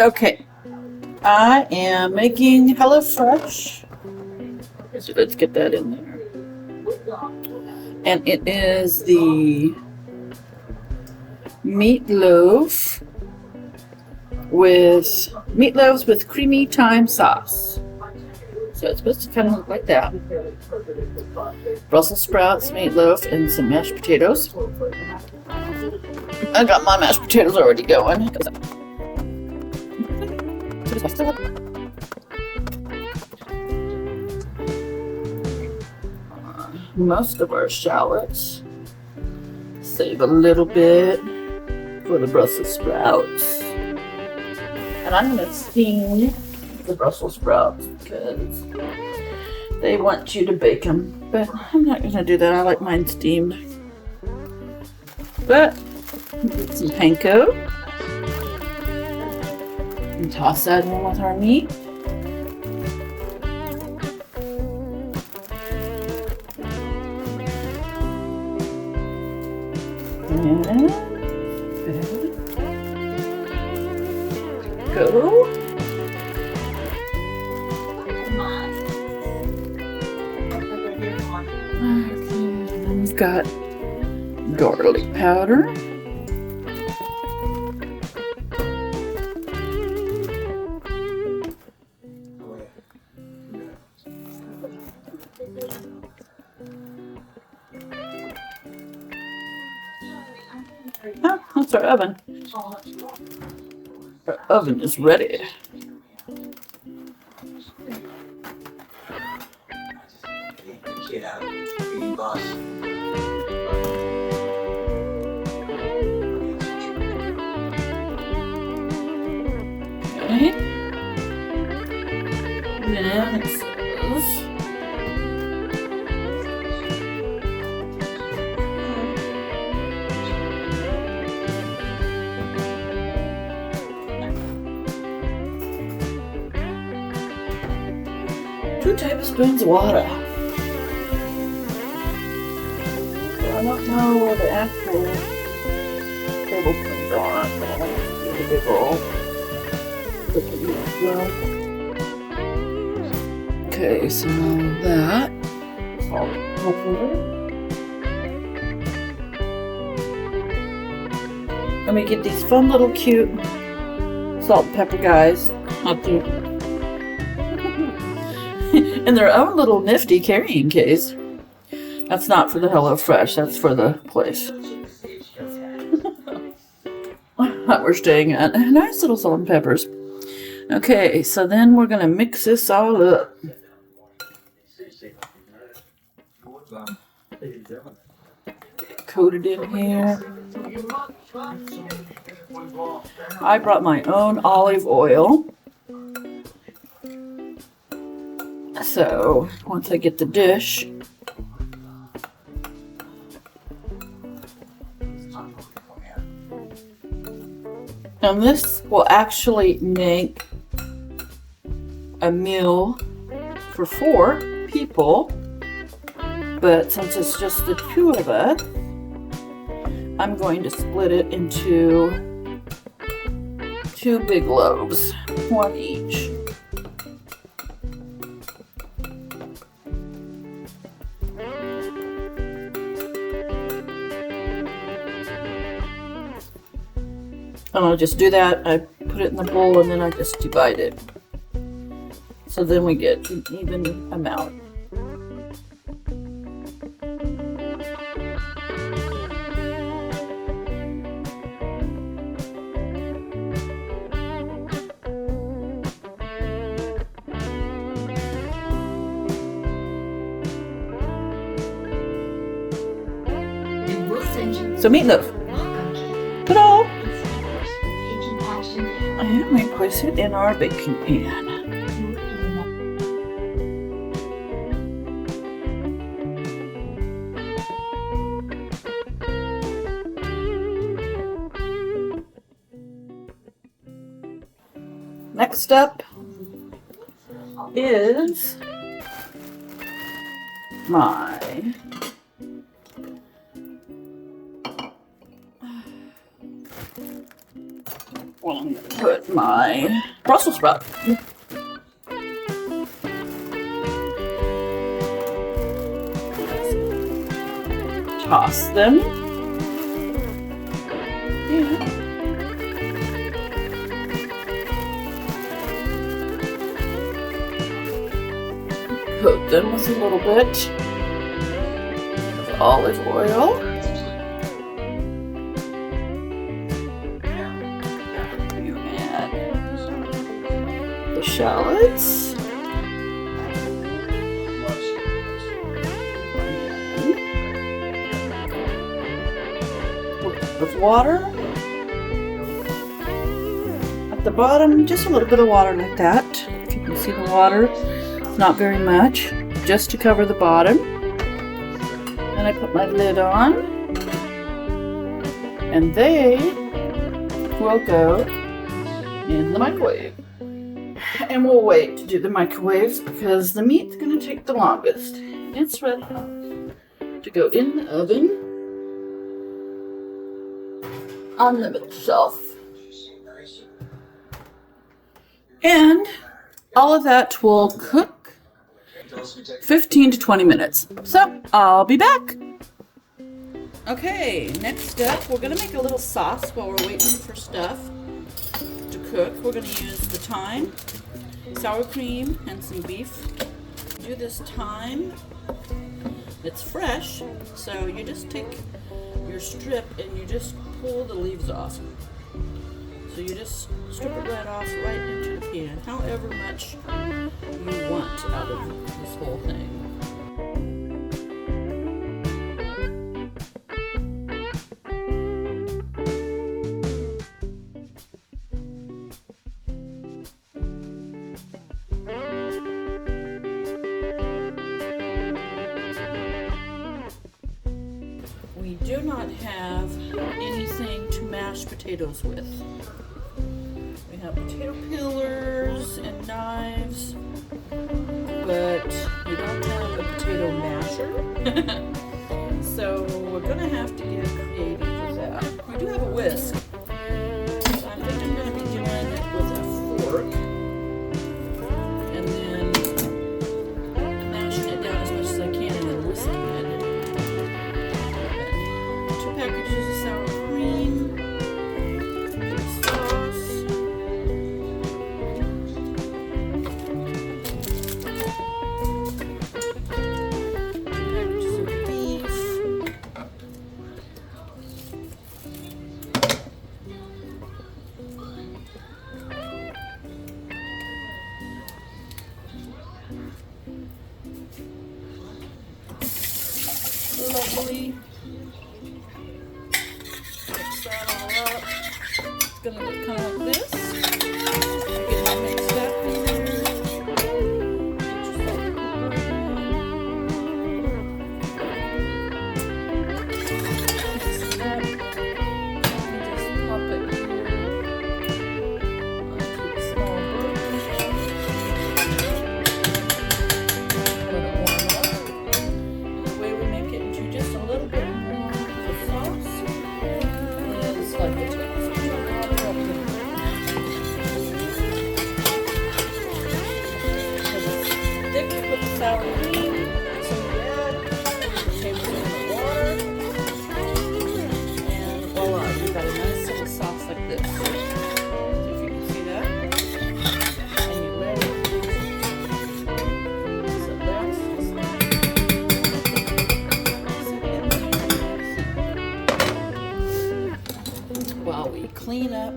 Okay, I am making HelloFresh. So let's get that in there. And it is the meatloaves with creamy thyme sauce. So it's supposed to kind of look like that. Brussels sprouts, meatloaf, and some mashed potatoes. I got my mashed potatoes already going. Most of our shallots. Save a little bit for the Brussels sprouts. And I'm going to steam the Brussels sprouts because they want you to bake them. But I'm not going to do that. I like mine steamed. But get some panko. And toss that in with our meat. And go. And we've got garlic powder. Oh, that's our oven. Our oven is ready. Okay. Then it says two tablespoons of water. So I don't know where the actual tablespoons are, but I want to get a big roll. Okay, so that salt and pepper. And we get these fun little cute salt and pepper guys up there. In their own little nifty carrying case. That's not for the HelloFresh, that's for the place that we're staying at. Nice little salt and peppers. Okay, so then we're gonna mix this all up. Coat it in here. I brought my own olive oil. So once I get the dish, and this will actually make a meal for 4 people, but since it's just the 2 of us, I'm going to split it into 2 big loaves, 1 each. And I'll just do that. I put it in the bowl and then I just divide it. So then we get an even amount. So meatloaf. Ta-da! And we place it in our baking pan. Next up is my Well, I'm gonna put my Brussels sprout. Toss them. Yeah. Coat them with a little bit of olive oil. You add the shallots. With water at the bottom, just a little bit of water like that. If you can see the water, not very much, just to cover the bottom. And I put my lid on, and they will go in the microwave. And we'll wait to do the microwaves because the meat's gonna take the longest. It's ready to go in the oven on the middle shelf. And all of that will cook 15 to 20 minutes. So I'll be back. Okay, next up, we're gonna make a little sauce while we're waiting for stuff to cook. We're gonna use the thyme, sour cream, and some beef. Do this thyme. It's fresh, so you just take your strip and you just pull the leaves off. So you just strip it right off right into the pan, however much you want out of this whole thing. We do not have anything to mash potatoes with. We have potato peelers and knives, but we don't have a potato masher. So we're gonna have to get creative with that. We do have a whisk, so I think I'm gonna be doing it with a fork and then mashing it down as much as I can and then whisking it. 2 packages of sour cream, sauce, 2 packages of beef, lovely. Mix that all up. It's gonna look kind of like this. Get that mixed up in there. Just like pepper. Mix it up. Just pop it here onto the small bowl. Let it warm up. And the way we make it into just a little bit more of sauce is like a tablespoon of water up there. Because it's thick with the sour cream, so we add a tablespoon of water, and voila, you've got a nice little sauce like this. So if you can see that, and you let it. So that's just while we clean up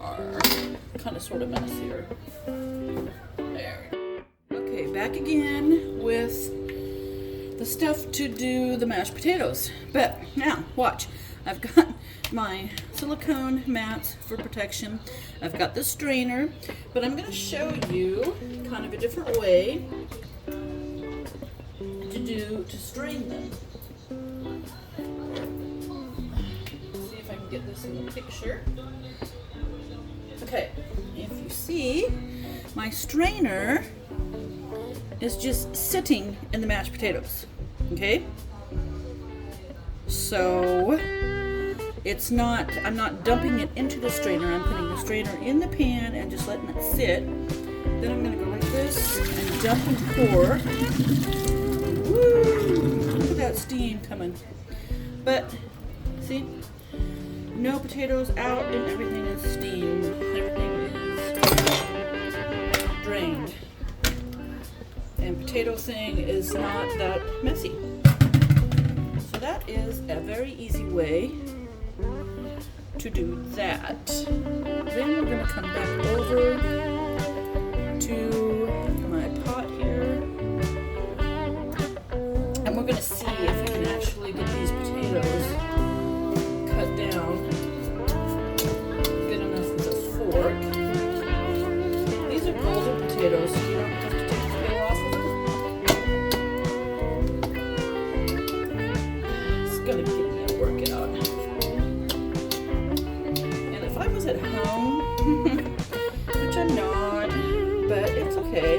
our kind of sort of mess here. There. Okay, back again with the stuff to do the mashed potatoes. But now, watch. I've got my silicone mats for protection. I've got the strainer, but I'm going to show you kind of a different way to strain them. See if I can get this in the picture. Okay, if you see, my strainer is just sitting in the mashed potatoes. Okay? So It's not, I'm not dumping it into the strainer. I'm putting the strainer in the pan and just letting it sit. Then I'm going to go like this and dump and pour. Woo! Look at that steam coming. But, see? No potatoes out and everything is steamed. Everything is drained. And potato thing is not that messy. So that is a very easy way to do that. Then we're going to come back over to my pot here. And we're going to see if we can actually get these potatoes cut down good enough with a fork. These are golden potatoes, so you don't have to take the peel off of them. It's going to give me a workout. And if I was at home, which I'm not, but it's okay,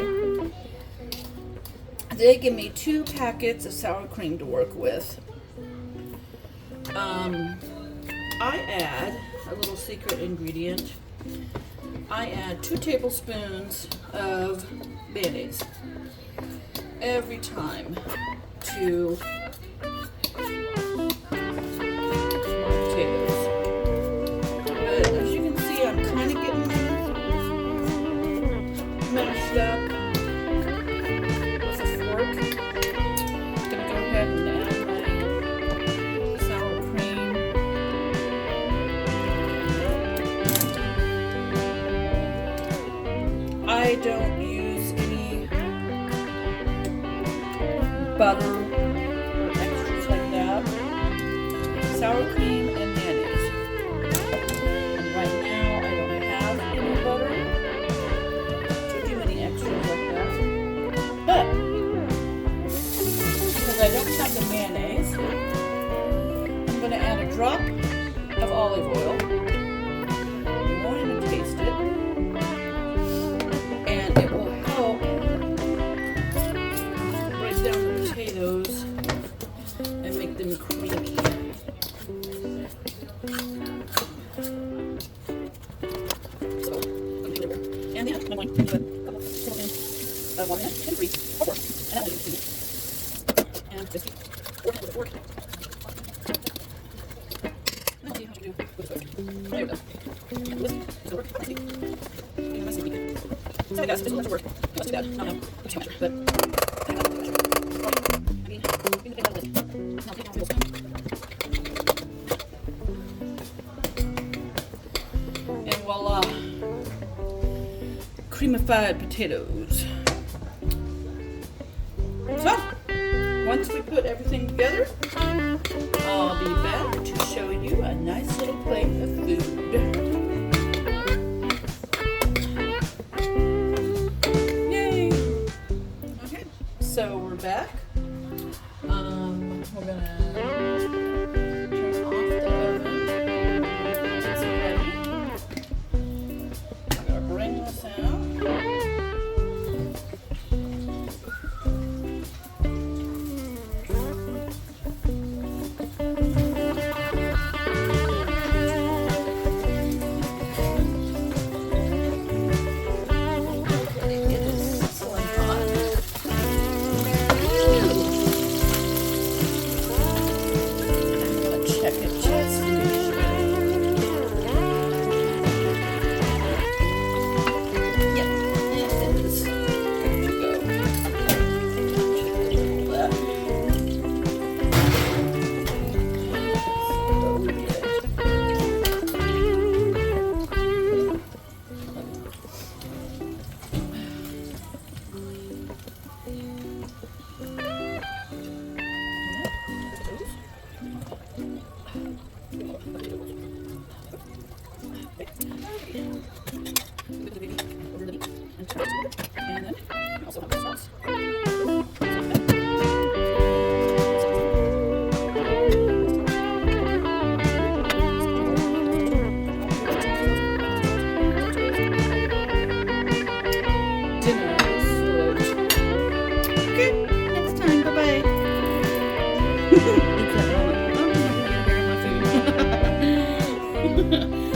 they give me 2 packets of sour cream to work with. I add a little secret ingredient. I add 2 tablespoons of mayonnaise every time to my potatoes. But as you can see, I'm kind of getting mashed up with a fork. I'm going to go ahead and add my sour cream. I don't use any butter or extras like that. Sour cream and mayonnaise. And right now I don't have any butter to do any extras like that. But because I don't have the mayonnaise, I'm going to add a drop of olive oil. You won't even taste it. And it will help break down the potatoes and make them creamy. So, and then I'm going to put a couple tablespoons of water and 3 or 4. And that will do 2. And just work with a fork. Let's see how to do with a fork. There we go. And this is over. Let's see. So guys, this will have to work. Let's do that. No, too much, but I got too much. I mean, we can take that list. Now take off the spoon. And voila, creamified potatoes. So, once we put everything together, I'll be back to show you a nice little plate of food. So we're back. We're gonna turn off the oven. It's ready. I'm gonna bring this out.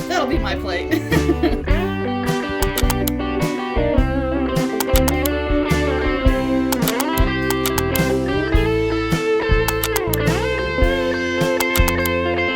That'll be my plate.